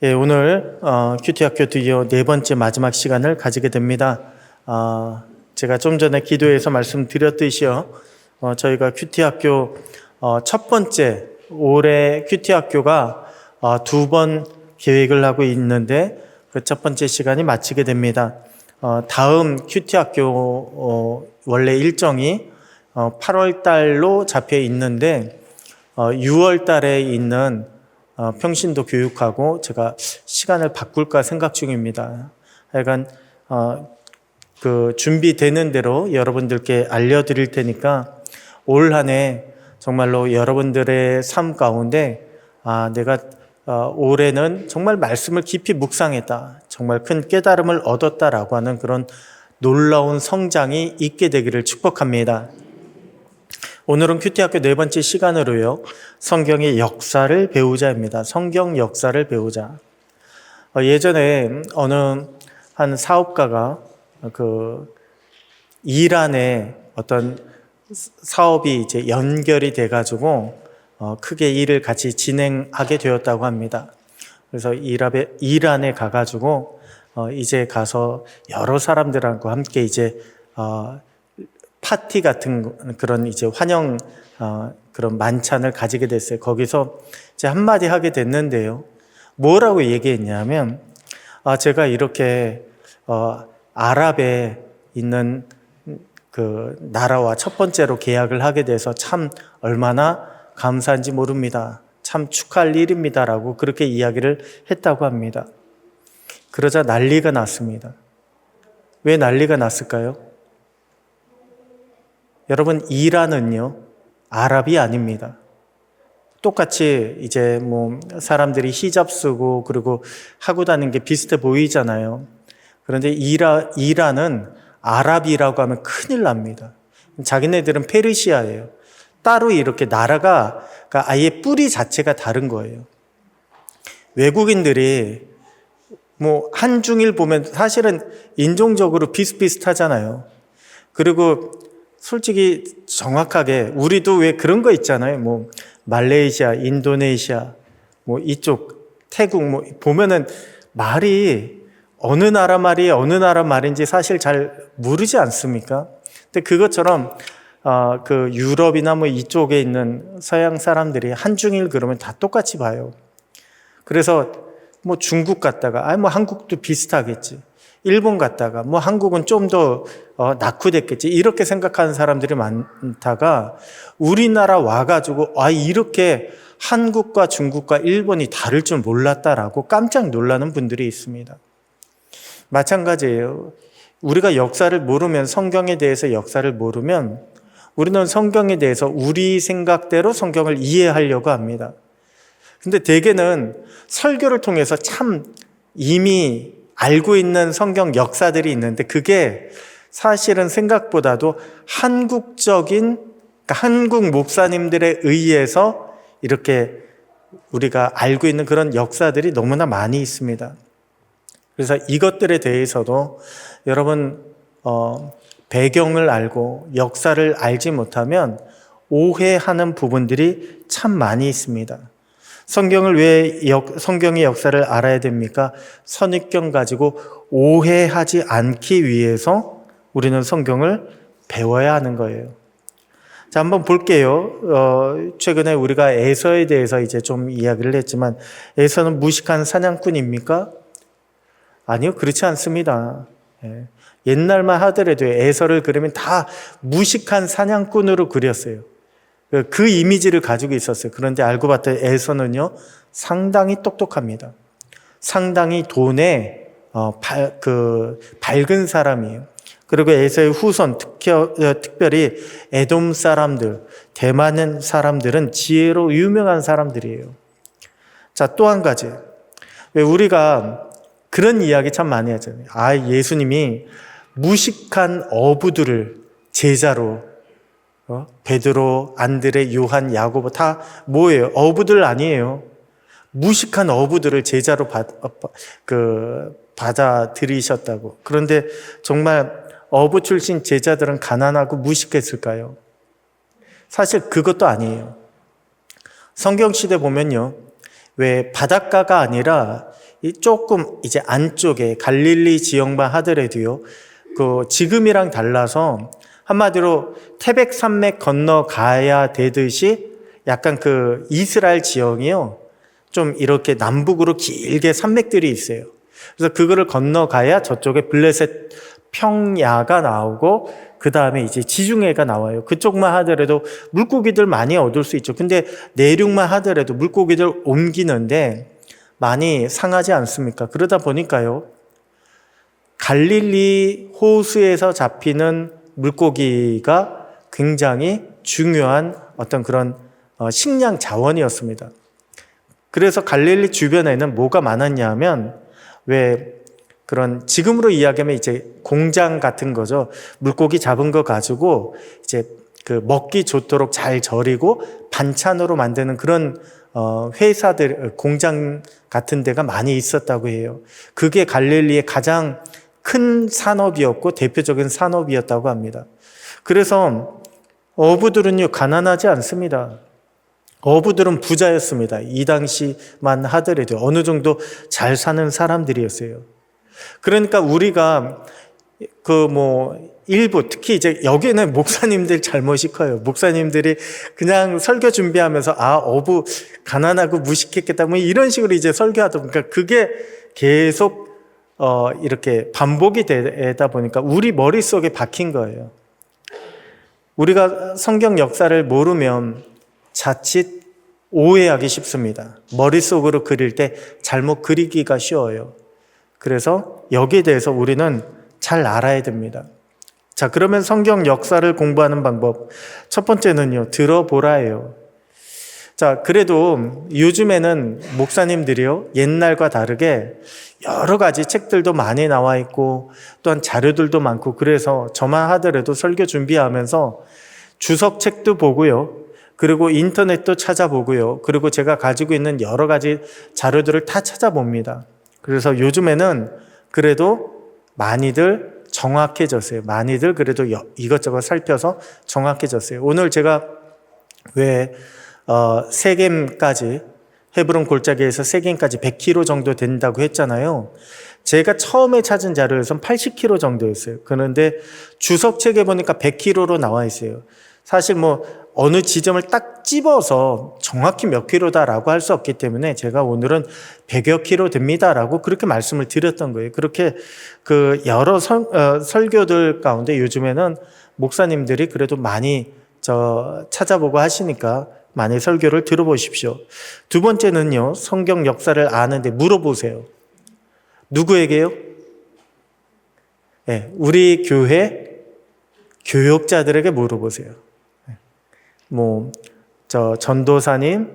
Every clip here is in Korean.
예, 오늘 큐티학교 드디어 네 번째 마지막 시간을 가지게 됩니다. 제가 좀 전에 기도에서 말씀드렸듯이요. 저희가 큐티학교 첫 번째 올해 큐티학교가 두 번 계획을 하고 있는데 그 첫 번째 시간이 마치게 됩니다. 다음 큐티학교 원래 일정이 8월 달로 잡혀 있는데 6월 달에 있는 평신도 교육하고 제가 시간을 바꿀까 생각 중입니다. 하여간 그 준비되는 대로 여러분들께 알려드릴 테니까 올 한 해 정말로 여러분들의 삶 가운데 내가 올해는 정말 말씀을 깊이 묵상했다, 정말 큰 깨달음을 얻었다라고 하는 그런 놀라운 성장이 있게 되기를 축복합니다. 오늘은 큐티학교 네 번째 시간으로요, 성경의 역사를 배우자입니다. 성경 역사를 배우자. 예전에 어느 한 사업가가 그 이란에 어떤 사업이 이제 연결이 돼가지고 크게 일을 같이 진행하게 되었다고 합니다. 그래서 이란에 가가지고 이제 가서 여러 사람들하고 함께 이제 파티 같은 그런 이제 환영 그런 만찬을 가지게 됐어요. 거기서 이제 한마디 하게 됐는데요. 뭐라고 얘기했냐면 제가 이렇게 아랍에 있는 그 나라와 첫 번째로 계약을 하게 돼서 참 얼마나 감사한지 모릅니다. 참 축하할 일입니다라고 그렇게 이야기를 했다고 합니다. 그러자 난리가 났습니다. 왜 난리가 났을까요? 여러분, 이란은요, 아랍이 아닙니다. 똑같이 이제 뭐 사람들이 히잡 쓰고 그리고 하고 다니는 게 비슷해 보이잖아요. 그런데 이란은 아랍이라고 하면 큰일 납니다. 자기네들은 페르시아예요. 따로 이렇게 나라가 아예 뿌리 자체가 다른 거예요. 외국인들이 뭐 한중일 보면 사실은 인종적으로 비슷비슷하잖아요. 그리고 솔직히 정확하게 우리도 왜 그런 거 있잖아요. 뭐 말레이시아, 인도네시아, 뭐 이쪽 태국 뭐 보면은 말이 어느 나라 말이 어느 나라 말인지 사실 잘 모르지 않습니까? 근데 그것처럼 그 유럽이나 뭐 이쪽에 있는 서양 사람들이 한중일 그러면 다 똑같이 봐요. 그래서 뭐 중국 갔다가 뭐 한국도 비슷하겠지. 일본 갔다가 뭐 한국은 좀 더 낙후됐겠지, 이렇게 생각하는 사람들이 많다가 우리나라 와가지고 이렇게 한국과 중국과 일본이 다를 줄 몰랐다라고 깜짝 놀라는 분들이 있습니다. 마찬가지예요. 우리가 역사를 모르면, 성경에 대해서 역사를 모르면 우리는 성경에 대해서 우리 생각대로 성경을 이해하려고 합니다. 근데 대개는 설교를 통해서 참 이미 알고 있는 성경 역사들이 있는데 그게 사실은 생각보다도 한국적인, 그러니까 한국 목사님들에 의해서 이렇게 우리가 알고 있는 그런 역사들이 너무나 많이 있습니다. 그래서 이것들에 대해서도 여러분 배경을 알고 역사를 알지 못하면 오해하는 부분들이 참 많이 있습니다. 성경을 왜 성경의 역사를 알아야 됩니까? 선입견 가지고 오해하지 않기 위해서 우리는 성경을 배워야 하는 거예요. 자, 한번 볼게요. 최근에 우리가 에서에 대해서 이제 좀 이야기를 했지만, 에서는 무식한 사냥꾼입니까? 아니요, 그렇지 않습니다. 옛날만 하더라도 에서를 그리면 다 무식한 사냥꾼으로 그렸어요. 그 이미지를 가지고 있었어요. 그런데 알고 봤더니 에서는요, 상당히 똑똑합니다. 상당히 돈에 밝은 사람이에요. 그리고 에서의 후손, 특별히 에돔 사람들, 대만 사람들은 지혜로 유명한 사람들이에요. 자, 또 한 가지. 왜 우리가 그런 이야기 참 많이 하잖아요. 예수님이 무식한 어부들을 제자로, 베드로, 안드레, 요한, 야고보 다 뭐예요? 어부들 아니에요. 무식한 어부들을 제자로 받아들이셨다고. 그런데 정말 어부 출신 제자들은 가난하고 무식했을까요? 사실 그것도 아니에요. 성경 시대 보면요, 왜 바닷가가 아니라 조금 이제 안쪽에 갈릴리 지역만 하더라도요, 그 지금이랑 달라서 한마디로 태백산맥 건너가야 되듯이 약간 그 이스라엘 지형이요, 좀 이렇게 남북으로 길게 산맥들이 있어요. 그래서 그거를 건너가야 저쪽에 블레셋 평야가 나오고 그 다음에 이제 지중해가 나와요. 그쪽만 하더라도 물고기들 많이 얻을 수 있죠. 근데 내륙만 하더라도 물고기들 옮기는데 많이 상하지 않습니까? 그러다 보니까요, 갈릴리 호수에서 잡히는 물고기가 굉장히 중요한 어떤 그런 식량 자원이었습니다. 그래서 갈릴리 주변에는 뭐가 많았냐 하면, 왜 그런 지금으로 이야기하면 이제 공장 같은 거죠. 물고기 잡은 거 가지고 이제 그 먹기 좋도록 잘 절이고 반찬으로 만드는 그런 회사들, 공장 같은 데가 많이 있었다고 해요. 그게 갈릴리의 가장 큰 산업이었고 대표적인 산업이었다고 합니다. 그래서 어부들은요, 가난하지 않습니다. 어부들은 부자였습니다. 이 당시만 하더라도 어느 정도 잘 사는 사람들이었어요. 그러니까 우리가 일부, 특히 이제 여기는 목사님들 잘못이 커요. 목사님들이 그냥 설교 준비하면서 어부 가난하고 무식했겠다 뭐 이런 식으로 이제 설교하다 보니까 그게 계속 이렇게 반복이 되다 보니까 우리 머릿속에 박힌 거예요. 우리가 성경 역사를 모르면 자칫 오해하기 쉽습니다. 머릿속으로 그릴 때 잘못 그리기가 쉬워요. 그래서 여기에 대해서 우리는 잘 알아야 됩니다. 자, 그러면 성경 역사를 공부하는 방법. 첫 번째는요, 들어보라예요. 자, 그래도 요즘에는 목사님들이요, 옛날과 다르게 여러 가지 책들도 많이 나와 있고 또한 자료들도 많고, 그래서 저만 하더라도 설교 준비하면서 주석책도 보고요, 그리고 인터넷도 찾아보고요, 그리고 제가 가지고 있는 여러 가지 자료들을 다 찾아봅니다. 그래서 요즘에는 그래도 많이들 정확해졌어요. 많이들 그래도 이것저것 살펴서 정확해졌어요. 오늘 제가 왜 세겜까지, 헤브론 골짜기에서 세겜까지 100km 정도 된다고 했잖아요. 제가 처음에 찾은 자료에서는 80km 정도였어요. 그런데 주석책에 보니까 100km로 나와 있어요. 사실 어느 지점을 딱 집어서 정확히 몇 킬로다라고 할 수 없기 때문에 제가 오늘은 100여 킬로 됩니다라고 그렇게 말씀을 드렸던 거예요. 그렇게 그 여러 설교들 가운데 요즘에는 목사님들이 그래도 많이 찾아보고 하시니까 많이 설교를 들어보십시오. 두 번째는요, 성경 역사를 아는데 물어보세요. 누구에게요? 네, 우리 교회 교역자들에게 물어보세요. 전도사님,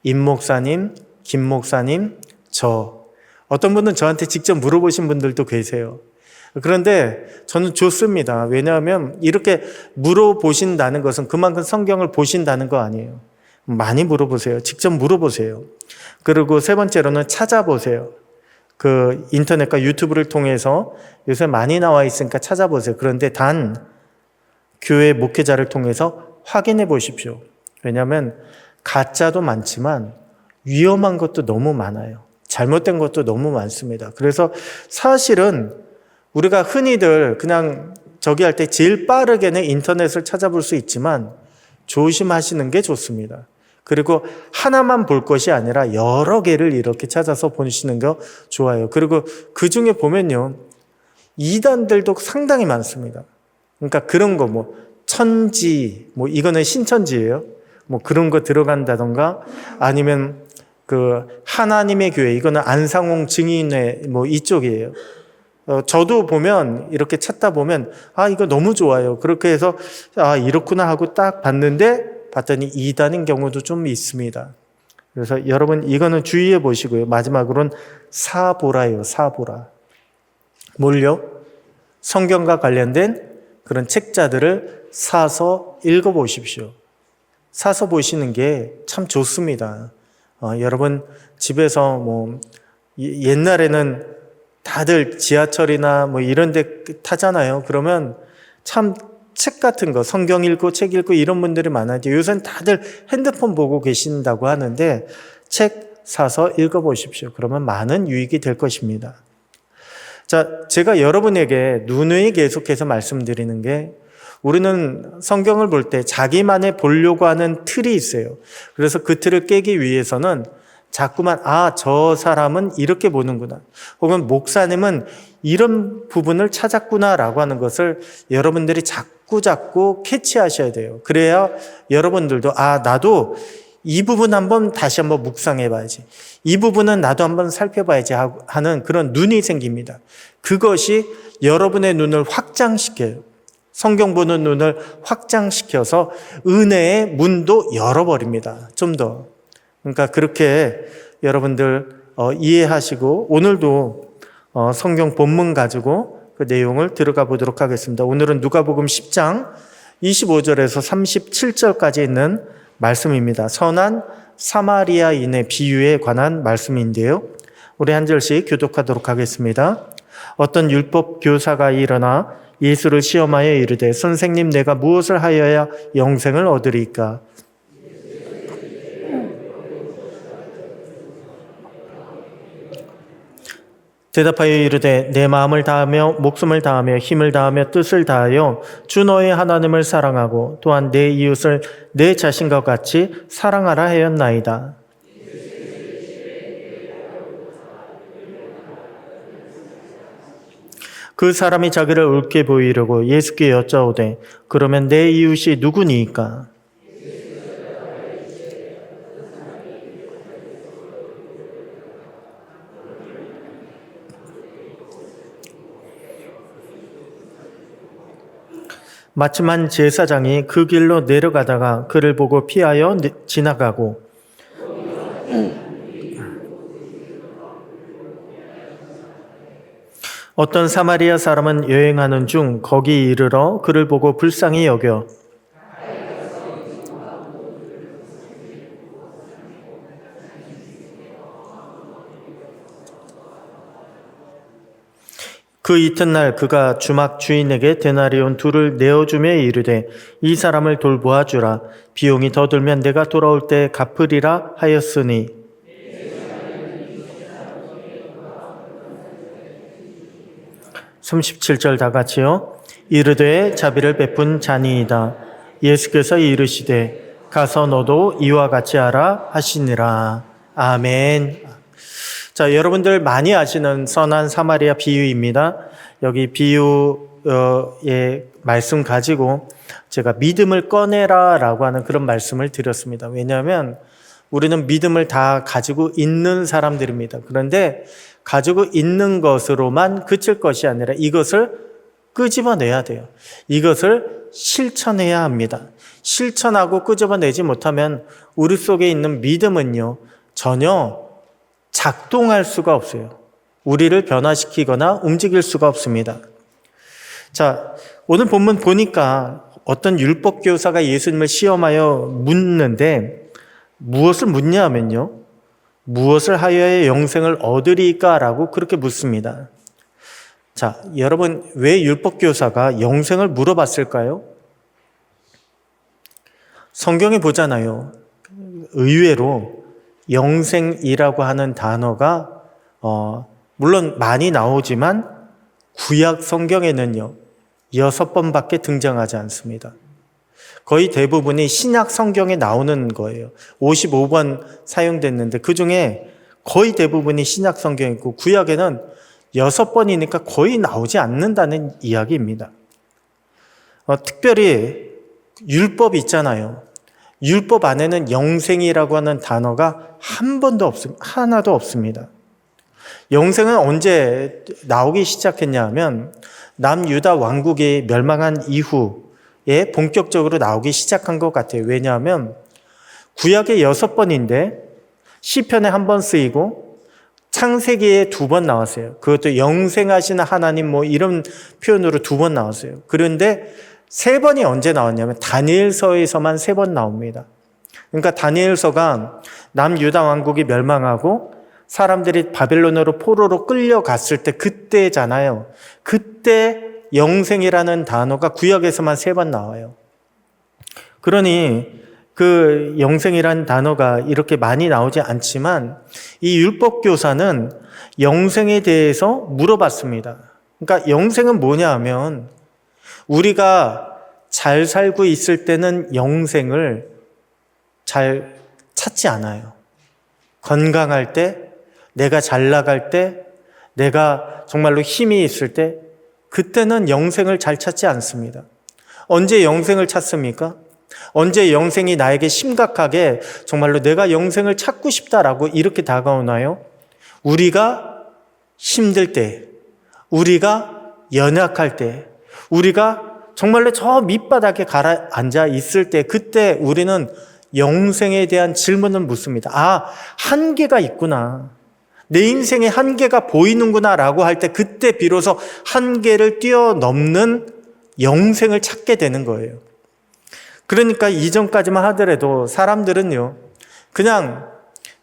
임목사님, 김목사님, 어떤 분은 저한테 직접 물어보신 분들도 계세요. 그런데 저는 좋습니다. 왜냐하면 이렇게 물어보신다는 것은 그만큼 성경을 보신다는 거 아니에요. 많이 물어보세요. 직접 물어보세요. 그리고 세 번째로는 찾아보세요. 그 인터넷과 유튜브를 통해서 요새 많이 나와 있으니까 찾아보세요. 그런데 단 교회 목회자를 통해서 확인해 보십시오. 왜냐하면 가짜도 많지만 위험한 것도 너무 많아요. 잘못된 것도 너무 많습니다. 그래서 사실은 우리가 흔히들 그냥 할 때 제일 빠르게는 인터넷을 찾아볼 수 있지만 조심하시는 게 좋습니다. 그리고 하나만 볼 것이 아니라 여러 개를 이렇게 찾아서 보시는 거 좋아요. 그리고 그 중에 보면요, 이단들도 상당히 많습니다. 그러니까 그런 거 천지, 이거는 신천지예요. 그런 거 들어간다던가, 아니면 그 하나님의 교회, 이거는 안상홍 증인회 이쪽이에요. 저도 보면 이렇게 찾다 보면 이거 너무 좋아요. 그렇게 해서 이렇구나 하고 딱 봤더니 이단인 경우도 좀 있습니다. 그래서 여러분 이거는 주의해 보시고요. 마지막으로는 사보라예요. 사보라. 뭘요? 성경과 관련된 그런 책자들을 사서 읽어보십시오. 사서 보시는 게 참 좋습니다. 여러분 집에서 옛날에는 다들 지하철이나 이런 데 타잖아요. 그러면 참 책 같은 거, 성경 읽고 책 읽고 이런 분들이 많아요. 요새는 다들 핸드폰 보고 계신다고 하는데 책 사서 읽어보십시오. 그러면 많은 유익이 될 것입니다. 자, 제가 여러분에게 누누이 계속해서 말씀드리는 게, 우리는 성경을 볼 때 자기만의 보려고 하는 틀이 있어요. 그래서 그 틀을 깨기 위해서는 자꾸만 저 사람은 이렇게 보는구나, 혹은 목사님은 이런 부분을 찾았구나라고 하는 것을 여러분들이 자꾸 캐치하셔야 돼요. 그래야 여러분들도 나도 이 부분 다시 한번 묵상해 봐야지, 이 부분은 나도 한번 살펴봐야지 하는 그런 눈이 생깁니다. 그것이 여러분의 눈을 확장시켜요. 성경 보는 눈을 확장시켜서 은혜의 문도 열어버립니다. 좀 더. 그러니까 그렇게 여러분들 이해하시고, 오늘도 성경 본문 가지고 그 내용을 들어가 보도록 하겠습니다. 오늘은 누가복음 10장 25절에서 37절까지 있는 말씀입니다. 선한 사마리아인의 비유에 관한 말씀인데요. 우리 한 절씩 교독하도록 하겠습니다. 어떤 율법 교사가 일어나 예수를 시험하여 이르되, 선생님, 내가 무엇을 하여야 영생을 얻으리까? 대답하여 이르되, 내 마음을 다하며 목숨을 다하며 힘을 다하며 뜻을 다하여 주 너의 하나님을 사랑하고 또한 내 이웃을 내 자신과 같이 사랑하라 하였나이다. 그 사람이 자기를 옳게 보이려고 예수께 여짜오되, 그러면 내 이웃이 누구니이까? 마침 한 제사장이 그 길로 내려가다가 그를 보고 피하여 지나가고, 어떤 사마리아 사람은 여행하는 중 거기 이르러 그를 보고 불쌍히 여겨 그 이튿날 그가 주막 주인에게 데나리온 2를 내어주며 이르되, 이 사람을 돌보아 주라. 비용이 더 들면 내가 돌아올 때 갚으리라 하였으니, (37절) 다 같이요. 이르되 자비를 베푼 자니이다. 예수께서 이르시되, 가서 너도 이와 같이 하라 하시니라. 아멘. 자, 여러분들 많이 아시는 선한 사마리아 비유입니다. 여기 비유의 말씀 가지고 제가 믿음을 꺼내라 라고 하는 그런 말씀을 드렸습니다. 왜냐하면 우리는 믿음을 다 가지고 있는 사람들입니다. 그런데 가지고 있는 것으로만 그칠 것이 아니라 이것을 끄집어내야 돼요. 이것을 실천해야 합니다. 실천하고 끄집어내지 못하면 우리 속에 있는 믿음은요, 전혀 작동할 수가 없어요. 우리를 변화시키거나 움직일 수가 없습니다. 자, 오늘 본문 보니까 어떤 율법 교사가 예수님을 시험하여 묻는데, 무엇을 묻냐 하면요, 무엇을 하여야 영생을 얻으리까? 라고 그렇게 묻습니다. 자, 여러분, 왜 율법 교사가 영생을 물어봤을까요? 성경에 보잖아요. 의외로 영생이라고 하는 단어가 물론 많이 나오지만 구약 성경에는요 6번밖에 등장하지 않습니다. 거의 대부분이 신약 성경에 나오는 거예요. 55번 사용됐는데 그 중에 거의 대부분이 신약 성경이고 구약에는 6번이니까 거의 나오지 않는다는 이야기입니다. 특별히 율법이 있잖아요. 율법 안에는 영생이라고 하는 단어가 하나도 없습니다. 영생은 언제 나오기 시작했냐 하면 남유다 왕국이 멸망한 이후에 본격적으로 나오기 시작한 것 같아요. 왜냐하면 구약에 6번인데 시편에 1번 쓰이고 창세기에 2번 나왔어요. 그것도 영생하시는 하나님 이런 표현으로 2번 나왔어요. 그런데 3번이 언제 나왔냐면 다니엘서에서만 3번 나옵니다. 그러니까 다니엘서가 남유다 왕국이 멸망하고 사람들이 바벨론으로 포로로 끌려갔을 때 그때잖아요. 그때 영생이라는 단어가 구약에서만 3번 나와요. 그러니 그 영생이란 단어가 이렇게 많이 나오지 않지만 이 율법교사는 영생에 대해서 물어봤습니다. 그러니까 영생은 뭐냐 하면 우리가 잘 살고 있을 때는 영생을 잘 찾지 않아요. 건강할 때, 내가 잘 나갈 때, 내가 정말로 힘이 있을 때, 그때는 영생을 잘 찾지 않습니다. 언제 영생을 찾습니까? 언제 영생이 나에게 심각하게 정말로 내가 영생을 찾고 싶다라고 이렇게 다가오나요? 우리가 힘들 때, 우리가 연약할 때, 우리가 정말로 저 밑바닥에 가라앉아 있을 때, 그때 우리는 영생에 대한 질문을 묻습니다. 아, 한계가 있구나. 내 인생에 한계가 보이는구나 라고 할 때 그때 비로소 한계를 뛰어넘는 영생을 찾게 되는 거예요. 그러니까 이전까지만 하더라도 사람들은요, 그냥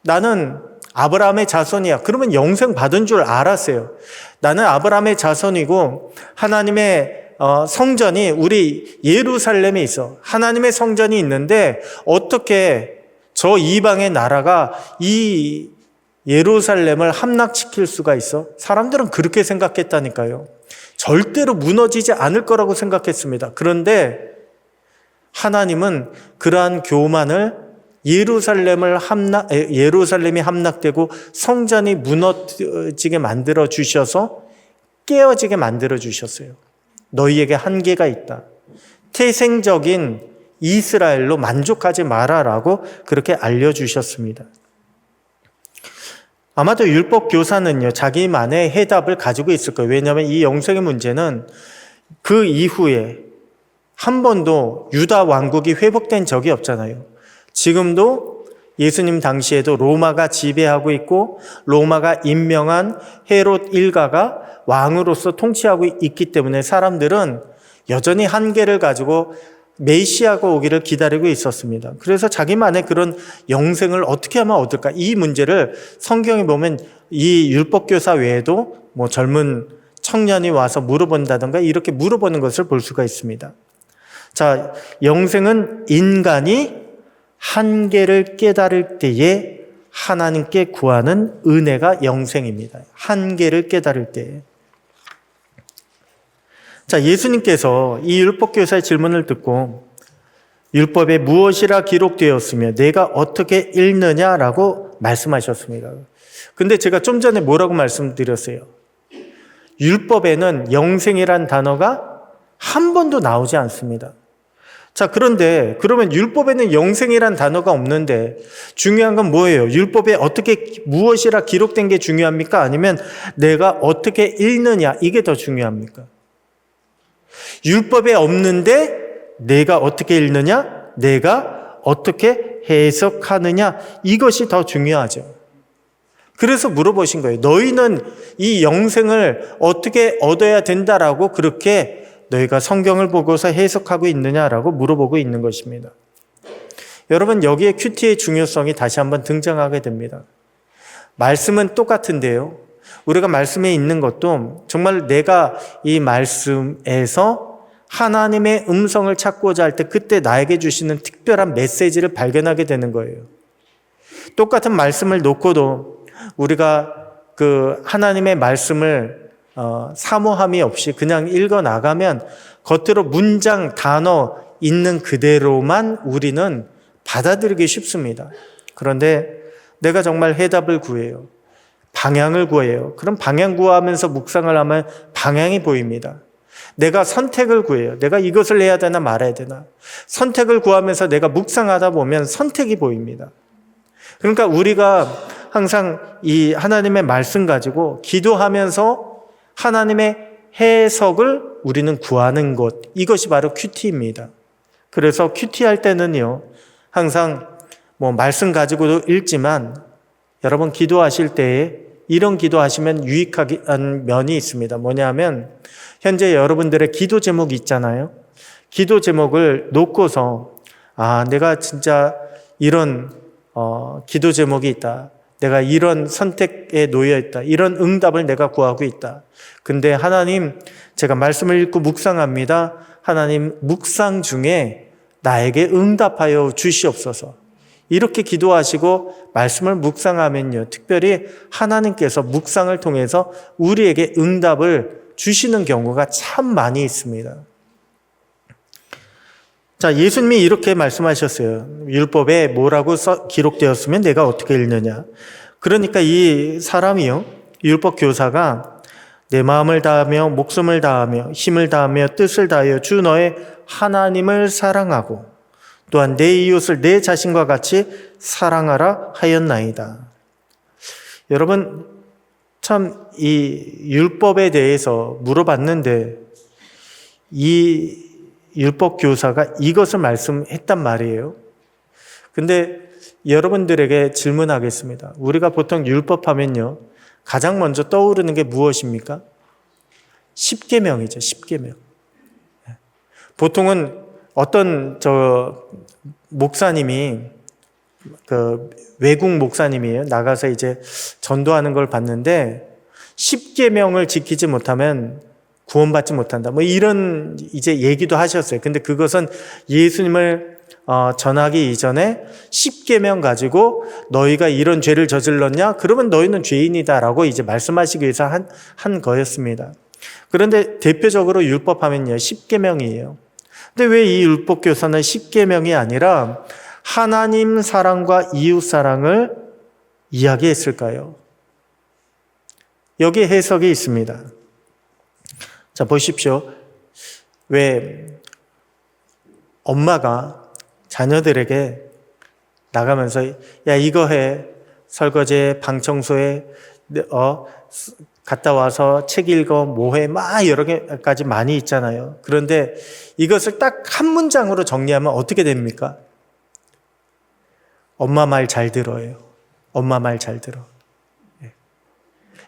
나는 아브라함의 자손이야. 그러면 영생 받은 줄 알았어요. 나는 아브라함의 자손이고 하나님의 성전이 우리 예루살렘에 있어. 하나님의 성전이 있는데 어떻게 저 이방의 나라가 이 예루살렘을 함락시킬 수가 있어? 사람들은 그렇게 생각했다니까요. 절대로 무너지지 않을 거라고 생각했습니다. 그런데 하나님은 그러한 교만을 예루살렘이 함락되고 성전이 무너지게 만들어 주셔서 깨어지게 만들어 주셨어요. 너희에게 한계가 있다. 태생적인 이스라엘로 만족하지 마라라고 그렇게 알려주셨습니다. 아마도 율법 교사는요, 자기만의 해답을 가지고 있을 거예요. 왜냐하면 이 영생의 문제는 그 이후에 한 번도 유다 왕국이 회복된 적이 없잖아요. 지금도 예수님 당시에도 로마가 지배하고 있고 로마가 임명한 헤롯 일가가 왕으로서 통치하고 있기 때문에 사람들은 여전히 한계를 가지고 메시아가 오기를 기다리고 있었습니다. 그래서 자기만의 그런 영생을 어떻게 하면 얻을까? 이 문제를 성경에 보면 이 율법교사 외에도 뭐 젊은 청년이 와서 물어본다든가 이렇게 물어보는 것을 볼 수가 있습니다. 자, 영생은 인간이 한계를 깨달을 때에 하나님께 구하는 은혜가 영생입니다. 한계를 깨달을 때. 자, 예수님께서 이 율법교사의 질문을 듣고 율법에 무엇이라 기록되었으며 내가 어떻게 읽느냐라고 말씀하셨습니다. 근데 제가 좀 전에 뭐라고 말씀드렸어요? 율법에는 영생이란 단어가 한 번도 나오지 않습니다. 자, 그런데 그러면 율법에는 영생이란 단어가 없는데 중요한 건 뭐예요? 율법에 어떻게 무엇이라 기록된 게 중요합니까? 아니면 내가 어떻게 읽느냐, 이게 더 중요합니까? 율법에 없는데 내가 어떻게 읽느냐, 내가 어떻게 해석하느냐, 이것이 더 중요하죠. 그래서 물어보신 거예요. 너희는 이 영생을 어떻게 얻어야 된다라고 그렇게 너희가 성경을 보고서 해석하고 있느냐라고 물어보고 있는 것입니다. 여러분, 여기에 큐티의 중요성이 다시 한번 등장하게 됩니다. 말씀은 똑같은데요. 우리가 말씀에 있는 것도 정말 내가 이 말씀에서 하나님의 음성을 찾고자 할 때 그때 나에게 주시는 특별한 메시지를 발견하게 되는 거예요. 똑같은 말씀을 놓고도 우리가 그 하나님의 말씀을 사모함이 없이 그냥 읽어 나가면 겉으로 문장, 단어 있는 그대로만 우리는 받아들이기 쉽습니다. 그런데 내가 정말 해답을 구해요. 방향을 구해요. 그럼 방향 구하면서 묵상을 하면 방향이 보입니다. 내가 선택을 구해요. 내가 이것을 해야 되나 말아야 되나. 선택을 구하면서 내가 묵상하다 보면 선택이 보입니다. 그러니까 우리가 항상 이 하나님의 말씀 가지고 기도하면서 하나님의 해석을 우리는 구하는 것, 이것이 바로 큐티입니다. 그래서 큐티 할 때는요, 항상 뭐 말씀 가지고도 읽지만 여러분 기도하실 때에 이런 기도하시면 유익한 면이 있습니다. 뭐냐면 현재 여러분들의 기도 제목이 있잖아요. 기도 제목을 놓고서 내가 진짜 이런 기도 제목이 있다. 내가 이런 선택에 놓여 있다. 이런 응답을 내가 구하고 있다. 근데 하나님, 제가 말씀을 읽고 묵상합니다. 하나님, 묵상 중에 나에게 응답하여 주시옵소서. 이렇게 기도하시고 말씀을 묵상하면요, 특별히 하나님께서 묵상을 통해서 우리에게 응답을 주시는 경우가 참 많이 있습니다. 자, 예수님이 이렇게 말씀하셨어요. 율법에 뭐라고 기록되었으면 내가 어떻게 읽느냐. 그러니까 이 사람이요, 율법 교사가 내 마음을 다하며 목숨을 다하며 힘을 다하며 뜻을 다하여 주 너의 하나님을 사랑하고 또한 내 이웃을 내 자신과 같이 사랑하라 하였나이다. 여러분, 참 이 율법에 대해서 물어봤는데 이 율법 교사가 이것을 말씀했단 말이에요. 근데 여러분들에게 질문하겠습니다. 우리가 보통 율법 하면요, 가장 먼저 떠오르는 게 무엇입니까? 십계명이죠. 십계명. 보통은 어떤 목사님이 외국 목사님이에요. 나가서 이제 전도하는 걸 봤는데 십계명을 지키지 못하면 구원받지 못한다. 뭐 이런 이제 얘기도 하셨어요. 근데 그것은 예수님을 전하기 이전에 십계명 가지고 너희가 이런 죄를 저질렀냐? 그러면 너희는 죄인이다라고 이제 말씀하시기 위해서 한 거였습니다. 그런데 대표적으로 율법하면요, 십계명이에요. 근데 왜 이 율법 교사는 십계명이 아니라 하나님 사랑과 이웃 사랑을 이야기했을까요? 여기 해석이 있습니다. 자, 보십시오. 왜 엄마가 자녀들에게 나가면서 야, 이거 해, 설거지해, 방 청소해, 갔다 와서 책 읽어, 뭐 해, 막 여러 개까지 많이 있잖아요. 그런데 이것을 딱 한 문장으로 정리하면 어떻게 됩니까? 엄마 말 잘 들어요. 엄마 말 잘 들어.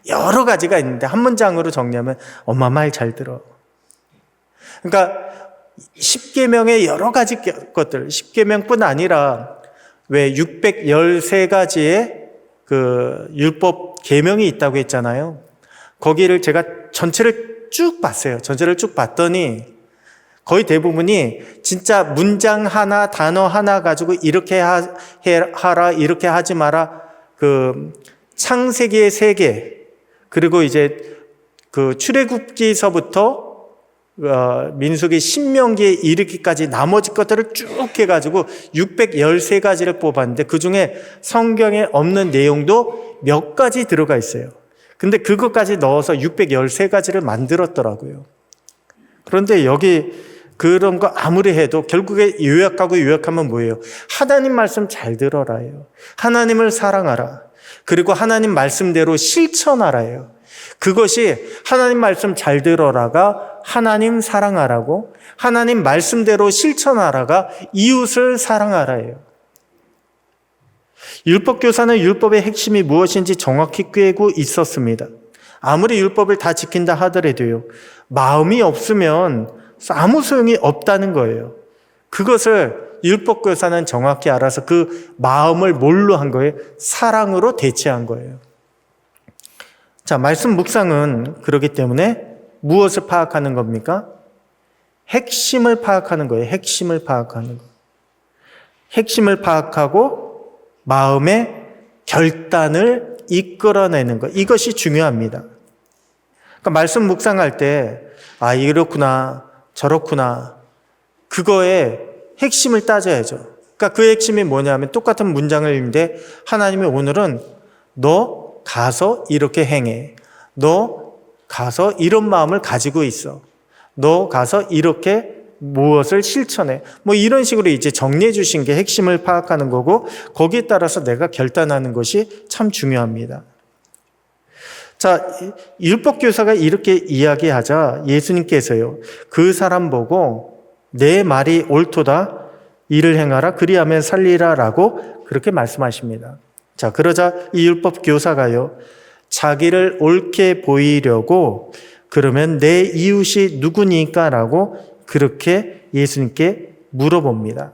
여러 가지가 있는데 한 문장으로 정리하면 엄마 말 잘 들어. 그러니까 십계명의 여러 가지 것들, 십계명뿐 아니라 왜 613가지의 그 율법 계명이 있다고 했잖아요. 거기를 제가 전체를 쭉 봤어요. 전체를 쭉 봤더니 거의 대부분이 진짜 문장 하나, 단어 하나 가지고 이렇게 하라, 이렇게 하지 마라. 그 창세기의 세계, 그리고 이제 그 출애굽기서부터 민수기 신명기에 이르기까지 나머지 것들을 쭉 해가지고 613가지를 뽑았는데 그중에 성경에 없는 내용도 몇 가지 들어가 있어요. 근데 그것까지 넣어서 613가지를 만들었더라고요. 그런데 여기 그런 거 아무리 해도 결국에 요약하고 요약하면 뭐예요? 하나님 말씀 잘 들어라예요. 하나님을 사랑하라. 그리고 하나님 말씀대로 실천하라예요. 그것이 하나님 말씀 잘 들어라가 하나님 사랑하라고, 하나님 말씀대로 실천하라가 이웃을 사랑하라예요. 율법교사는 율법의 핵심이 무엇인지 정확히 꿰고 있었습니다. 아무리 율법을 다 지킨다 하더라도요, 마음이 없으면 아무 소용이 없다는 거예요. 그것을 율법교사는 정확히 알아서 그 마음을 뭘로 한 거예요? 사랑으로 대체한 거예요. 자, 말씀 묵상은 그렇기 때문에 무엇을 파악하는 겁니까? 핵심을 파악하는 거예요. 핵심을 파악하는 거. 핵심을 파악하고 마음의 결단을 이끌어내는 것. 이것이 중요합니다. 그러니까 말씀 묵상할 때 아, 이렇구나, 저렇구나. 그거의 핵심을 따져야죠. 그러니까 그 핵심이 뭐냐면 똑같은 문장을 읽는데 하나님이 오늘은 너 가서 이렇게 행해. 너 가서 이런 마음을 가지고 있어. 너 가서 이렇게 무엇을 실천해. 뭐 이런 식으로 이제 정리해 주신 게 핵심을 파악하는 거고 거기에 따라서 내가 결단하는 것이 참 중요합니다. 자, 율법교사가 이렇게 이야기하자 예수님께서요, 그 사람 보고 내 말이 옳도다, 이를 행하라, 그리하면 살리라 라고 그렇게 말씀하십니다. 자, 그러자 이 율법교사가요, 자기를 옳게 보이려고 그러면 내 이웃이 누구니까? 라고 그렇게 예수님께 물어봅니다.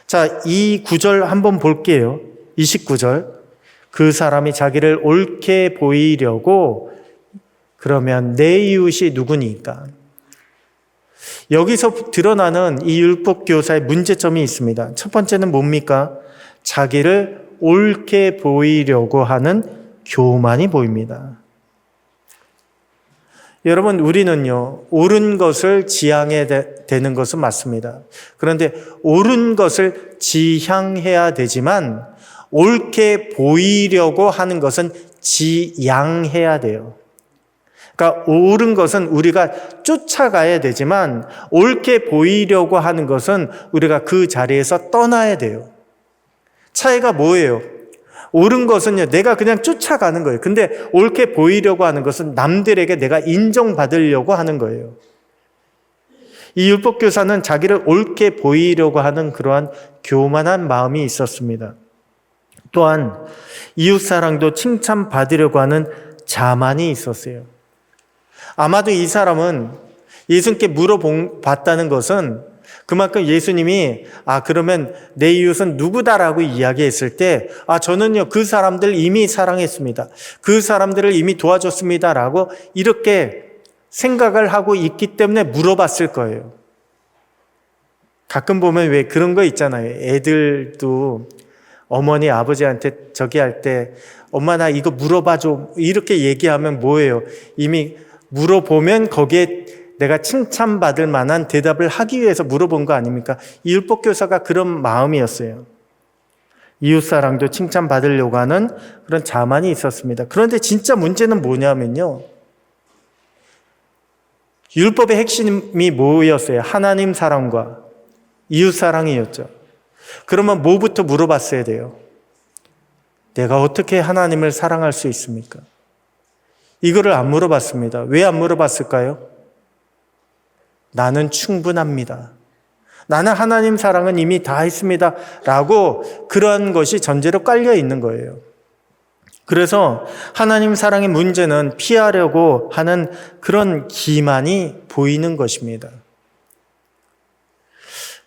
자, 이 구절 한번 볼게요. 29절. 그 사람이 자기를 옳게 보이려고 그러면 내 이웃이 누구니까? 여기서 드러나는 이 율법 교사의 문제점이 있습니다. 첫 번째는 뭡니까? 자기를 옳게 보이려고 하는 교만이 보입니다. 여러분, 우리는요, 옳은 것을 지향해야 되는 것은 맞습니다. 그런데 옳은 것을 지향해야 되지만 옳게 보이려고 하는 것은 지양해야 돼요. 그러니까 옳은 것은 우리가 쫓아가야 되지만 옳게 보이려고 하는 것은 우리가 그 자리에서 떠나야 돼요. 차이가 뭐예요? 옳은 것은요, 내가 그냥 쫓아가는 거예요. 근데 옳게 보이려고 하는 것은 남들에게 내가 인정받으려고 하는 거예요. 이 율법교사는 자기를 옳게 보이려고 하는 그러한 교만한 마음이 있었습니다. 또한 이웃사랑도 칭찬받으려고 하는 자만이 있었어요. 아마도 이 사람은 예수님께 물어봤다는 것은 그만큼 예수님이 그러면 내 이웃은 누구다라고 이야기했을 때 저는요 그 사람들 이미 사랑했습니다. 그 사람들을 이미 도와줬습니다라고 이렇게 생각을 하고 있기 때문에 물어봤을 거예요. 가끔 보면 왜 그런 거 있잖아요. 애들도 어머니 아버지한테 저기 할 때 엄마 나 이거 물어봐줘 이렇게 얘기하면 뭐예요? 이미 물어보면 거기에 내가 칭찬받을 만한 대답을 하기 위해서 물어본 거 아닙니까? 이 율법교사가 그런 마음이었어요. 이웃사랑도 칭찬받으려고 하는 그런 자만이 있었습니다. 그런데 진짜 문제는 뭐냐면요. 율법의 핵심이 뭐였어요? 하나님 사랑과 이웃사랑이었죠. 그러면 뭐부터 물어봤어야 돼요? 내가 어떻게 하나님을 사랑할 수 있습니까? 이거를 안 물어봤습니다. 왜 안 물어봤을까요? 나는 충분합니다. 나는 하나님 사랑은 이미 다 했습니다. 라고 그런 것이 전제로 깔려 있는 거예요. 그래서 하나님 사랑의 문제는 피하려고 하는 그런 기만이 보이는 것입니다.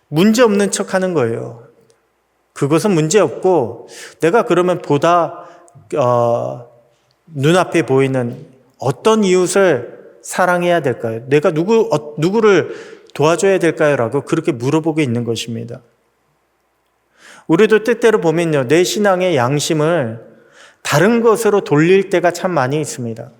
문제 없는 척 하는 거예요. 그것은 문제 없고 내가 그러면 보다 눈앞에 보이는 어떤 이웃을 사랑해야 될까요? 내가 누구를 도와줘야 될까요? 라고 그렇게 물어보고 있는 것입니다. 우리도 때때로 보면요, 내 신앙의 양심을 다른 것으로 돌릴 때가 참 많이 있습니다.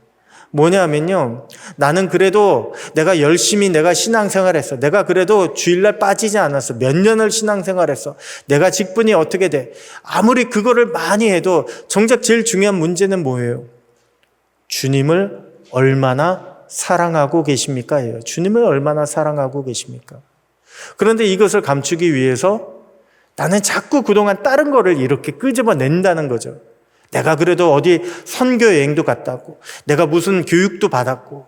뭐냐면요, 나는 그래도 내가 열심히 내가 신앙생활했어. 내가 그래도 주일날 빠지지 않았어. 몇 년을 신앙생활했어. 내가 직분이 어떻게 돼. 아무리 그거를 많이 해도 정작 제일 중요한 문제는 뭐예요? 주님을 얼마나 사랑하고 계십니까? 예요. 주님을 얼마나 사랑하고 계십니까? 그런데 이것을 감추기 위해서 나는 자꾸 그동안 다른 거를 이렇게 끄집어낸다는 거죠. 내가 그래도 어디 선교 여행도 갔다 왔고 내가 무슨 교육도 받았고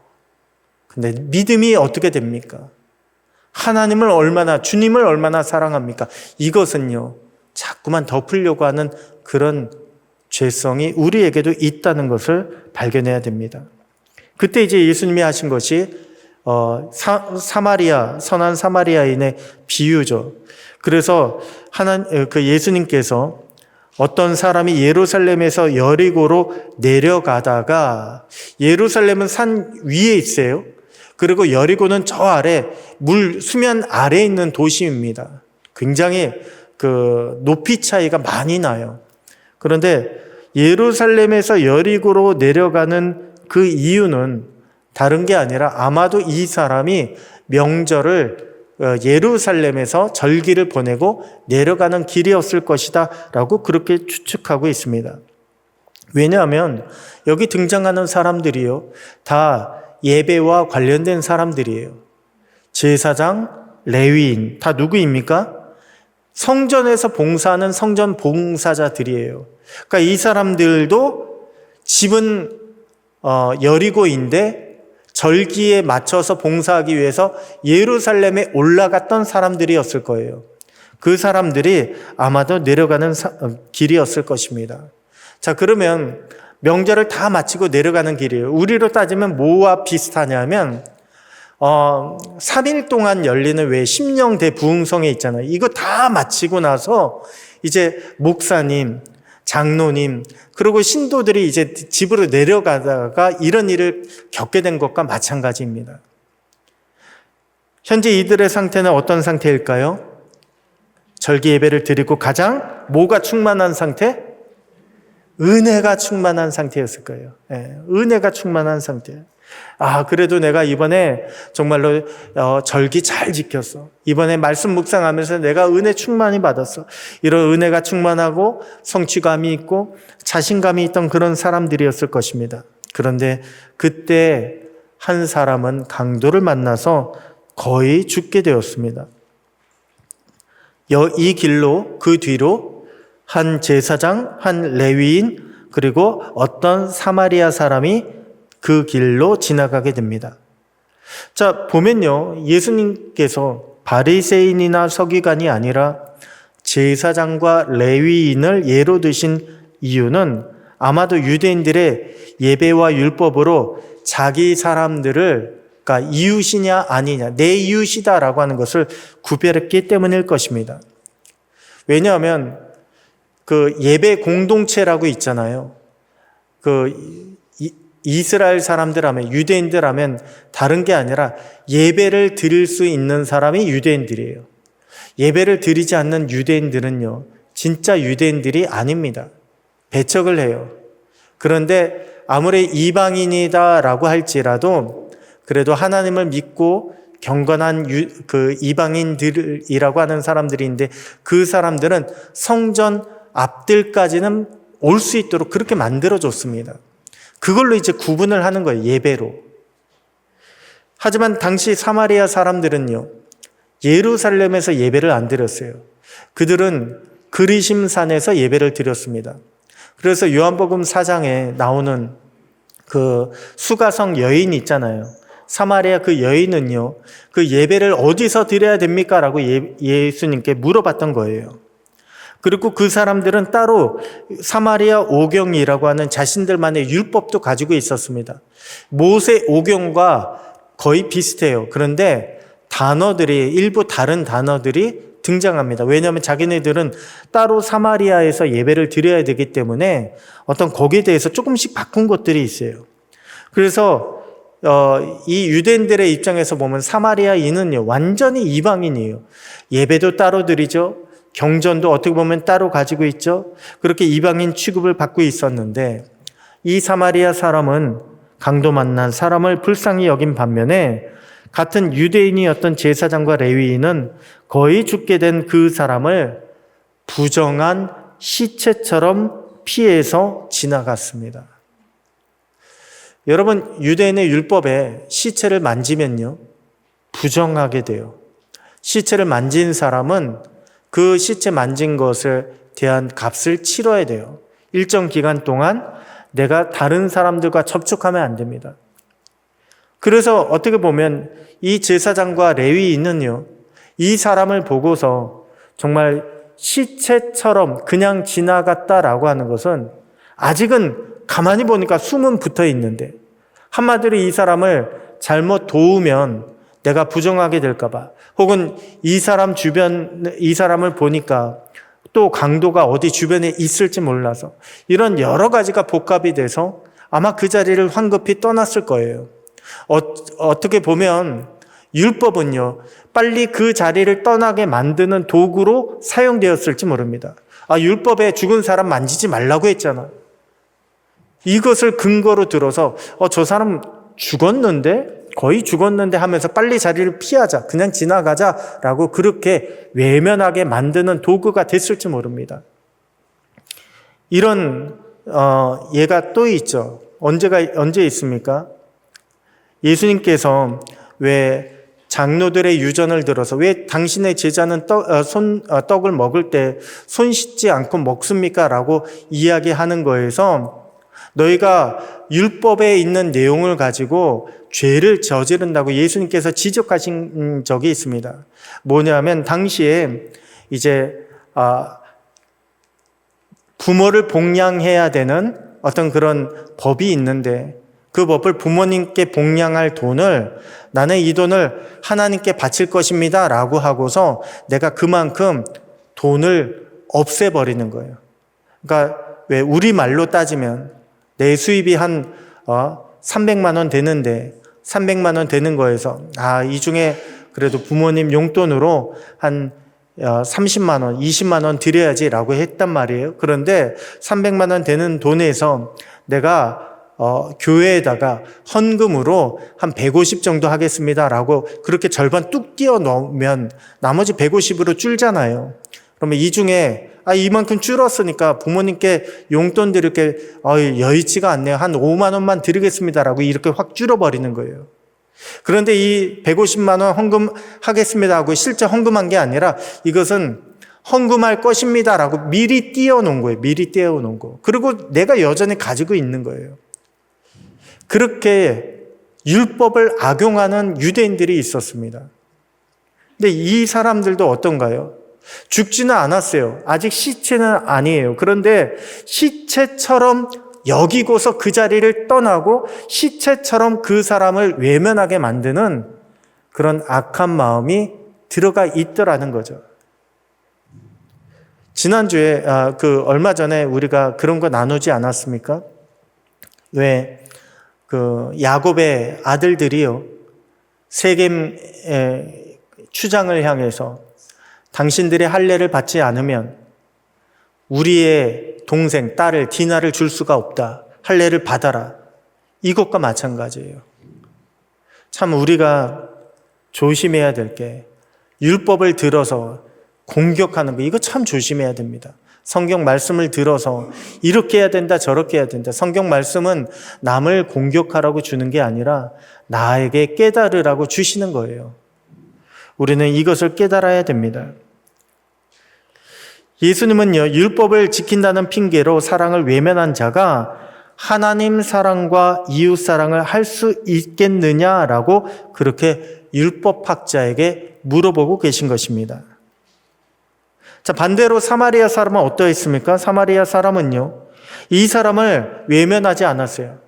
근데 믿음이 어떻게 됩니까? 하나님을 얼마나 주님을 얼마나 사랑합니까? 이것은요 자꾸만 덮으려고 하는 그런 죄성이 우리에게도 있다는 것을 발견해야 됩니다. 그때 이제 예수님이 하신 것이 선한 사마리아인의 비유죠. 그래서 예수님께서 어떤 사람이 예루살렘에서 여리고로 내려가다가 예루살렘은 산 위에 있어요. 그리고 여리고는 저 아래 수면 아래에 있는 도시입니다. 굉장히 높이 차이가 많이 나요. 그런데 예루살렘에서 여리고로 내려가는 그 이유는 다른 게 아니라 아마도 이 사람이 명절을 예루살렘에서 절기를 보내고 내려가는 길이었을 것이다 라고 그렇게 추측하고 있습니다. 왜냐하면 여기 등장하는 사람들이요 다 예배와 관련된 사람들이에요. 제사장, 레위인 다 누구입니까? 성전에서 봉사하는 성전 봉사자들이에요. 그러니까 이 사람들도 집은 여리고인데 절기에 맞춰서 봉사하기 위해서 예루살렘에 올라갔던 사람들이었을 거예요. 그 사람들이 아마도 내려가는 길이었을 것입니다. 자, 그러면 명절을 다 마치고 내려가는 길이에요. 우리로 따지면 뭐와 비슷하냐면 3일 동안 열리는 왜 심령대 부흥성회 있잖아요. 이거 다 마치고 나서 이제 목사님, 장로님, 그리고 신도들이 이제 집으로 내려가다가 이런 일을 겪게 된 것과 마찬가지입니다. 현재 이들의 상태는 어떤 상태일까요? 절기 예배를 드리고 가장 뭐가 충만한 상태? 은혜가 충만한 상태였을 거예요. 은혜가 충만한 상태. 그래도 내가 이번에 정말로 절기 잘 지켰어. 이번에 말씀 묵상하면서 내가 은혜 충만히 받았어. 이런 은혜가 충만하고 성취감이 있고 자신감이 있던 그런 사람들이었을 것입니다. 그런데 그때 한 사람은 강도를 만나서 거의 죽게 되었습니다. 이 길로 그 뒤로 한 제사장, 한 레위인, 그리고 어떤 사마리아 사람이 그 길로 지나가게 됩니다. 자, 보면요. 예수님께서 바리새인이나 서기관이 아니라 제사장과 레위인을 예로 드신 이유는 아마도 유대인들의 예배와 율법으로 자기 사람들을, 그러니까 이웃이냐 아니냐, 내 이웃이다라고 하는 것을 구별했기 때문일 것입니다. 왜냐하면 그 예배 공동체라고 있잖아요. 이스라엘 사람들 하면, 유대인들 하면 다른 게 아니라 예배를 드릴 수 있는 사람이 유대인들이에요. 예배를 드리지 않는 유대인들은요, 진짜 유대인들이 아닙니다. 배척을 해요. 그런데 아무리 이방인이다라고 할지라도 그래도 하나님을 믿고 경건한 그 이방인들이라고 하는 사람들인데, 그 사람들은 성전 앞들까지는 올 수 있도록 그렇게 만들어줬습니다. 그걸로 이제 구분을 하는 거예요, 예배로. 하지만 당시 사마리아 사람들은요, 예루살렘에서 예배를 안 드렸어요. 그들은 그리심산에서 예배를 드렸습니다. 그래서 요한복음 4장에 나오는 그 수가성 여인 있잖아요. 사마리아 그 여인은요, 그 예배를 어디서 드려야 됩니까? 라고 예수님께 물어봤던 거예요. 그리고 그 사람들은 따로 사마리아 오경이라고 하는 자신들만의 율법도 가지고 있었습니다. 모세 오경과 거의 비슷해요. 그런데 단어들이, 일부 다른 단어들이 등장합니다. 왜냐하면 자기네들은 따로 사마리아에서 예배를 드려야 되기 때문에 어떤 거기에 대해서 조금씩 바꾼 것들이 있어요. 그래서 이 유대인들의 입장에서 보면 사마리아인은요, 완전히 이방인이에요. 예배도 따로 드리죠. 경전도 어떻게 보면 따로 가지고 있죠. 그렇게 이방인 취급을 받고 있었는데, 이 사마리아 사람은 강도 만난 사람을 불쌍히 여긴 반면에 같은 유대인이었던 제사장과 레위인은 거의 죽게 된 그 사람을 부정한 시체처럼 피해서 지나갔습니다. 여러분, 유대인의 율법에 시체를 만지면요, 부정하게 돼요. 시체를 만진 사람은 그 시체 만진 것에 대한 값을 치러야 돼요. 일정 기간 동안 내가 다른 사람들과 접촉하면 안 됩니다. 그래서 어떻게 보면 이 제사장과 레위인은요, 이 사람을 보고서 정말 시체처럼 그냥 지나갔다라고 하는 것은 아직은 가만히 보니까 숨은 붙어 있는데, 한마디로 이 사람을 잘못 도우면 내가 부정하게 될까봐, 혹은 이 사람을 보니까 또 강도가 어디 주변에 있을지 몰라서, 이런 여러 가지가 복합이 돼서 아마 그 자리를 황급히 떠났을 거예요. 어떻게 보면 율법은요, 빨리 그 자리를 떠나게 만드는 도구로 사용되었을지 모릅니다. 율법에 죽은 사람 만지지 말라고 했잖아. 이것을 근거로 들어서 저 사람 죽었는데, 거의 죽었는데 하면서 빨리 자리를 피하자, 그냥 지나가자라고 그렇게 외면하게 만드는 도구가 됐을지 모릅니다. 이런 예가 또 있죠. 언제 있습니까? 예수님께서 왜 장로들의 유전을 들어서 왜 당신의 제자는 떡을 먹을 때 손 씻지 않고 먹습니까? 라고 이야기하는 거에서 너희가 율법에 있는 내용을 가지고 죄를 저지른다고 예수님께서 지적하신 적이 있습니다. 뭐냐면 당시에 이제 부모를 복양해야 되는 어떤 그런 법이 있는데, 그 법을 부모님께 복양할 돈을, 나는 이 돈을 하나님께 바칠 것입니다 라고 하고서 내가 그만큼 돈을 없애버리는 거예요. 그러니까 왜 우리말로 따지면 내 수입이 한 300만 원 되는데, 300만 원 되는 거에서 이 중에 그래도 부모님 용돈으로 한 30만 원, 20만 원 드려야지라고 했단 말이에요. 그런데 300만 원 되는 돈에서 내가 교회에다가 헌금으로 한 150 정도 하겠습니다라고 그렇게 절반 뚝 띄워 넣으면 나머지 150으로 줄잖아요. 그러면 이 중에 이만큼 줄었으니까 부모님께 용돈 드릴 게 여의치가 않네요. 한 5만 원만 드리겠습니다라고 이렇게 확 줄어버리는 거예요. 그런데 이 150만 원 헌금하겠습니다 하고 실제 헌금한 게 아니라 이것은 헌금할 것입니다라고 미리 띄워놓은 거예요. 미리 띄워놓은 거. 그리고 내가 여전히 가지고 있는 거예요. 그렇게 율법을 악용하는 유대인들이 있었습니다. 근데 이 사람들도 어떤가요? 죽지는 않았어요. 아직 시체는 아니에요. 그런데 시체처럼 여기고서 그 자리를 떠나고 시체처럼 그 사람을 외면하게 만드는 그런 악한 마음이 들어가 있더라는 거죠. 지난주에 얼마 전에 우리가 그런 거 나누지 않았습니까? 왜 야곱의 아들들이요 세겜 추장을 향해서 당신들의 할례를 받지 않으면 우리의 동생, 딸을, 디나를 줄 수가 없다. 할례를 받아라. 이것과 마찬가지예요. 참 우리가 조심해야 될 게 율법을 들어서 공격하는 거 이거 참 조심해야 됩니다. 성경 말씀을 들어서 이렇게 해야 된다 저렇게 해야 된다. 성경 말씀은 남을 공격하라고 주는 게 아니라 나에게 깨달으라고 주시는 거예요. 우리는 이것을 깨달아야 됩니다. 예수님은요, 율법을 지킨다는 핑계로 사랑을 외면한 자가 하나님 사랑과 이웃 사랑을 할 수 있겠느냐라고 그렇게 율법학자에게 물어보고 계신 것입니다. 자, 반대로 사마리아 사람은 어떠했습니까? 사마리아 사람은요, 이 사람을 외면하지 않았어요.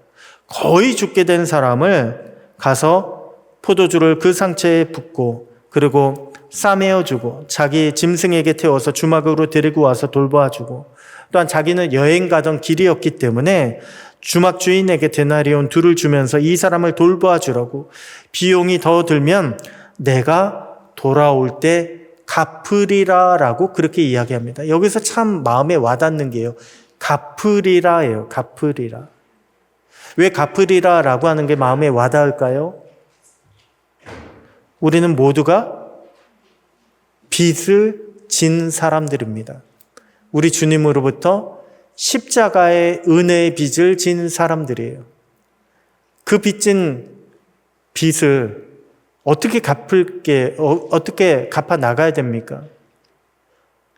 거의 죽게 된 사람을 가서 포도주를 그 상처에 붓고 그리고 싸매어주고 자기 짐승에게 태워서 주막으로 데리고 와서 돌보아주고 또한 자기는 여행 가던 길이었기 때문에 주막 주인에게 데나리온 2를 주면서 이 사람을 돌보아주라고 비용이 더 들면 내가 돌아올 때 갚으리라라고 그렇게 이야기합니다. 여기서 참 마음에 와닿는 게요. 갚으리라예요. 갚으리라. 왜 갚으리라라고 하는 게 마음에 와닿을까요? 우리는 모두가 빚을 진 사람들입니다. 우리 주님으로부터 십자가의 은혜의 빚을 진 사람들이에요. 그 빚진 빚을 어떻게 갚아 나가야 됩니까?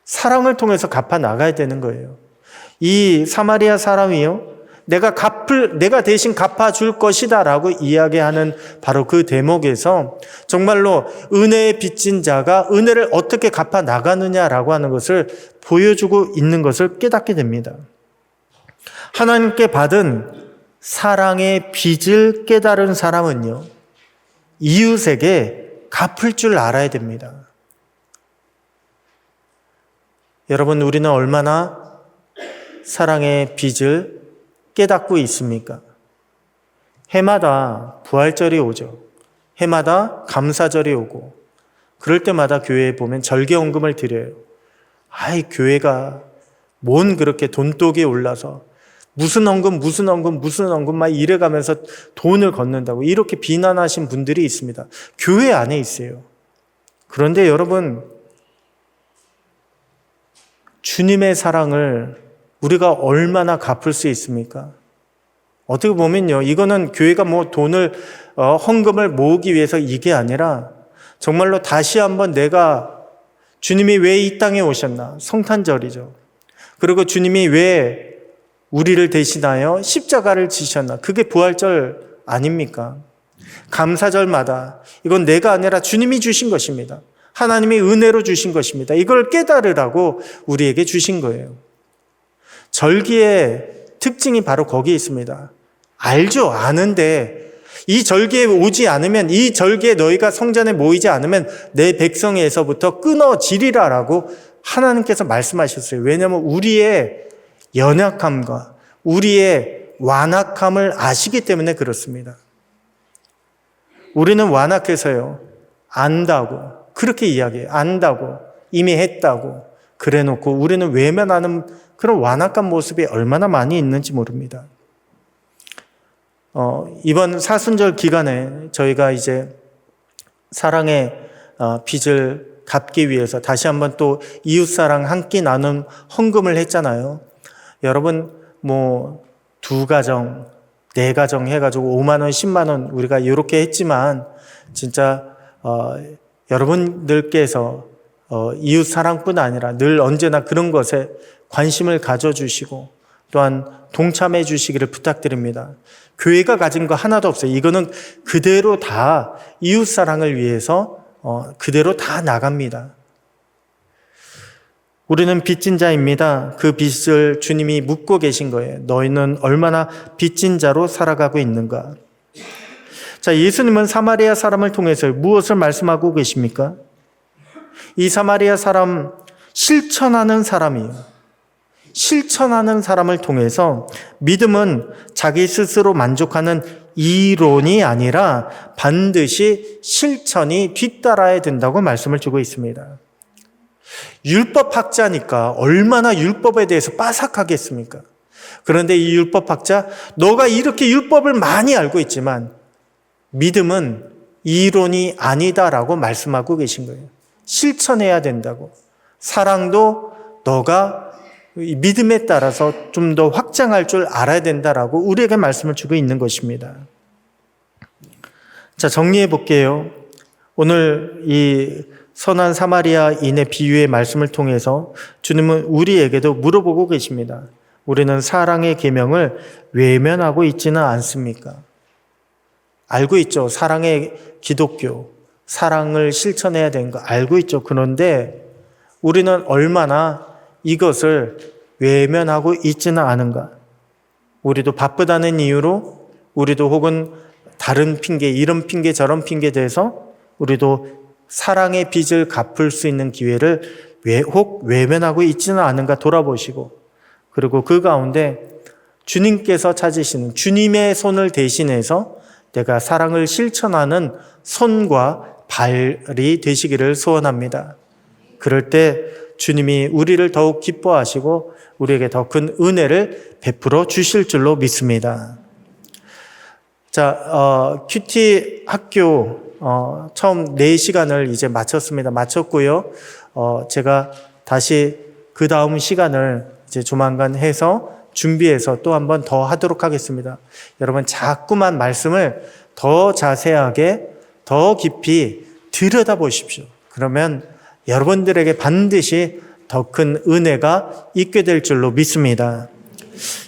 사랑을 통해서 갚아 나가야 되는 거예요. 이 사마리아 사람이요, 내가 대신 갚아줄 것이다 라고 이야기하는 바로 그 대목에서 정말로 은혜에 빚진 자가 은혜를 어떻게 갚아 나가느냐라고 하는 것을 보여주고 있는 것을 깨닫게 됩니다. 하나님께 받은 사랑의 빚을 깨달은 사람은요, 이웃에게 갚을 줄 알아야 됩니다. 여러분, 우리는 얼마나 사랑의 빚을 깨닫고 있습니까? 해마다 부활절이 오죠. 해마다 감사절이 오고 그럴 때마다 교회에 보면 절개헌금을 드려요. 교회가 뭔 그렇게 돈독이 올라서 무슨 헌금 막 이래가면서 돈을 걷는다고 이렇게 비난하신 분들이 있습니다. 교회 안에 있어요. 그런데 여러분, 주님의 사랑을 우리가 얼마나 갚을 수 있습니까? 어떻게 보면요, 이거는 교회가 돈을 헌금을 모으기 위해서 이게 아니라 정말로 다시 한번 내가 주님이 왜 이 땅에 오셨나? 성탄절이죠. 그리고 주님이 왜 우리를 대신하여 십자가를 지셨나? 그게 부활절 아닙니까? 감사절마다 이건 내가 아니라 주님이 주신 것입니다. 하나님이 은혜로 주신 것입니다. 이걸 깨달으라고 우리에게 주신 거예요. 절기의 특징이 바로 거기에 있습니다. 알죠? 아는데 이 절기에 오지 않으면, 이 절기에 너희가 성전에 모이지 않으면 내 백성에서부터 끊어지리라라고 하나님께서 말씀하셨어요. 왜냐하면 우리의 연약함과 우리의 완악함을 아시기 때문에 그렇습니다. 우리는 완악해서요, 안다고 그렇게 이야기해요. 안다고 이미 했다고 그래 놓고 우리는 외면하는 그런 완악한 모습이 얼마나 많이 있는지 모릅니다. 이번 사순절 기간에 저희가 이제 사랑의 빚을 갚기 위해서 다시 한번 또 이웃사랑 한 끼 나눈 헌금을 했잖아요. 여러분 뭐 2가정, 4가정 해가지고 5만 원, 10만 원 우리가 이렇게 했지만 진짜 여러분들께서 이웃사랑뿐 아니라 늘 언제나 그런 것에 관심을 가져주시고 또한 동참해 주시기를 부탁드립니다. 교회가 가진 거 하나도 없어요. 이거는 그대로 다 이웃사랑을 위해서 그대로 다 나갑니다. 우리는 빚진 자입니다. 그 빚을 주님이 묻고 계신 거예요. 너희는 얼마나 빚진 자로 살아가고 있는가? 자, 예수님은 사마리아 사람을 통해서 무엇을 말씀하고 계십니까? 이 사마리아 사람 실천하는 사람이에요. 실천하는 사람을 통해서 믿음은 자기 스스로 만족하는 이론이 아니라 반드시 실천이 뒤따라야 된다고 말씀을 주고 있습니다. 율법학자니까 얼마나 율법에 대해서 빠삭하겠습니까? 그런데 이 율법학자, 너가 이렇게 율법을 많이 알고 있지만 믿음은 이론이 아니다라고 말씀하고 계신 거예요. 실천해야 된다고. 사랑도 너가 믿음에 따라서 좀 더 확장할 줄 알아야 된다라고 우리에게 말씀을 주고 있는 것입니다. 자, 정리해 볼게요. 오늘 이 선한 사마리아인의 비유의 말씀을 통해서 주님은 우리에게도 물어보고 계십니다. 우리는 사랑의 계명을 외면하고 있지는 않습니까? 알고 있죠. 사랑의 기독교, 사랑을 실천해야 되는 거 알고 있죠. 그런데 우리는 얼마나 이것을 외면하고 있지는 않은가? 우리도 바쁘다는 이유로 우리도 혹은 다른 핑계, 이런 핑계 저런 핑계 대서 우리도 사랑의 빚을 갚을 수 있는 기회를 혹 외면하고 있지는 않은가 돌아보시고, 그리고 그 가운데 주님께서 찾으시는 주님의 손을 대신해서 내가 사랑을 실천하는 손과 발이 되시기를 소원합니다. 그럴 때 주님이 우리를 더욱 기뻐하시고 우리에게 더 큰 은혜를 베풀어 주실 줄로 믿습니다. 자, 큐티 학교 처음 4시간을 이제 마쳤고요. 제가 다시 그 다음 시간을 이제 조만간 해서 준비해서 또 한 번 더 하도록 하겠습니다. 여러분 자꾸만 말씀을 더 자세하게 더 깊이 들여다보십시오. 그러면 여러분들에게 반드시 더 큰 은혜가 있게 될 줄로 믿습니다.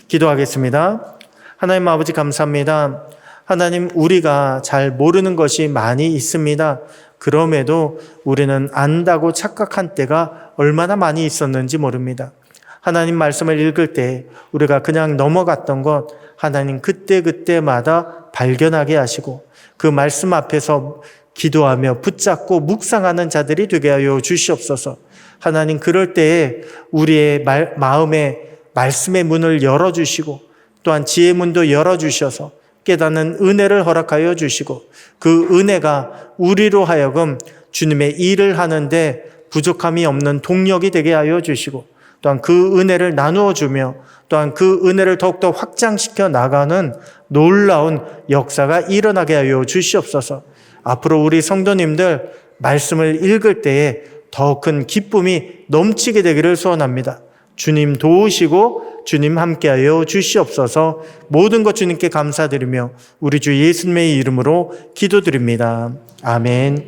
기도하겠습니다. 하나님 아버지 감사합니다. 하나님, 우리가 잘 모르는 것이 많이 있습니다. 그럼에도 우리는 안다고 착각한 때가 얼마나 많이 있었는지 모릅니다. 하나님 말씀을 읽을 때 우리가 그냥 넘어갔던 것 하나님 그때마다 발견하게 하시고 그 말씀 앞에서 기도하며 붙잡고 묵상하는 자들이 되게 하여 주시옵소서. 하나님, 그럴 때에 우리의 마음에 말씀의 문을 열어주시고 또한 지혜의 문도 열어주셔서 깨닫는 은혜를 허락하여 주시고 그 은혜가 우리로 하여금 주님의 일을 하는데 부족함이 없는 동력이 되게 하여 주시고 또한 그 은혜를 나누어 주며 또한 그 은혜를 더욱더 확장시켜 나가는 놀라운 역사가 일어나게 하여 주시옵소서. 앞으로 우리 성도님들 말씀을 읽을 때에 더 큰 기쁨이 넘치게 되기를 소원합니다. 주님 도우시고 주님 함께하여 주시옵소서. 모든 것 주님께 감사드리며 우리 주 예수님의 이름으로 기도드립니다. 아멘.